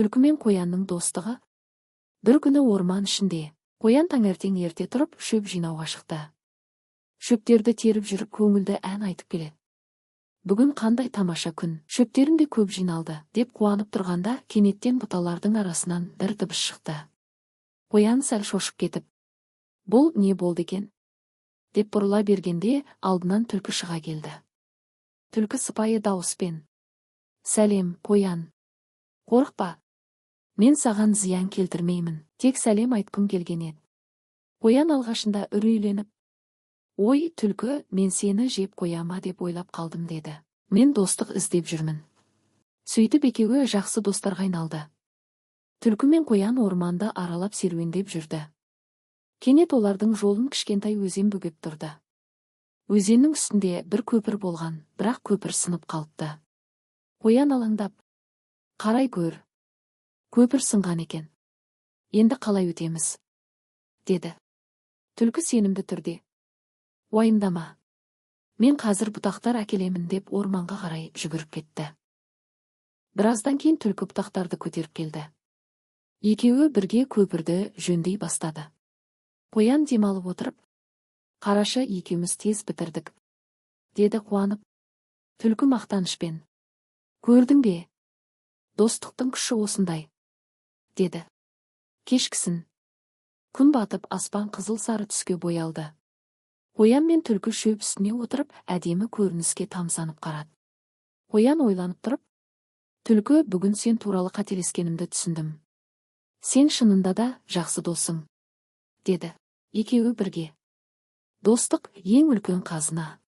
Түлкі мен қоянның достығы. Бір күні орман ішінде. Қоян таңертең ерте тұрып, шөп жинауға шықты. Шөптерді теріп жүріп, көңілді ән айтып келеді. Бүгін қандай тамаша күн, шөптерім де көп жиналды, деп қуанып тұрғанда, кенеттен бұталардың арасынан бір дыбыс шықты. Қоян сәл шошып кетіп, бұл не болды екен? Деп бұрыла бергенде, алдынан түлкі шыға келді. Түлкі сыпайы дауыспен: сәлем, қоян. Қорықпа. Мен саған зиян келтірмеймін, тек сәлем айтқым келген еді. Қоян алғашында үрейленіп: ой, түлкі, мен сені жеп қояма деп ойлап қалдым деді. Мен достық іздеп жүрмін. Сөйтіп екеуі жақсы достарға айналды. Түлкі мен қоян орманды аралап серуендеп жүрді. Кенет олардың жолын кішкентай өзен бөгеп тұрды. Өзеннің үстінде бір көпір болған, бірақ көпір сынып қалыпты. Қоян алаңдап: қарай көр. Көпір сынған екен. Енді қалай өтеміз? Деді. Түлкі сенімді түрде: уайымдама. Мен қазір бұтақтар әкелемін деп орманға қарай жүгіріп кетті. Біраздан кейін түлкі бұтақтарды көтеріп келді. Екеуі бірге көпірді жөндей бастады. Қоян демалып отырып: қарашы, екеуміз тез бітірдік, деді қуанып. Түлкі мақтанышпен: көрдің бе? Достықтың күші осындай, деді. Кешкісін күн батып, аспан қызыл сары түске боялды. Қоян мен түлкі шөп үстіне отырып, әдемі көрініске тамсанып қарады. Қоян ойланып тұрып: түлкі, бүгін сен туралы қателескенімді түсіндім. Сен шынында да жақсы досың, деді. Екеуі бірге: достық ең үлкен қазына.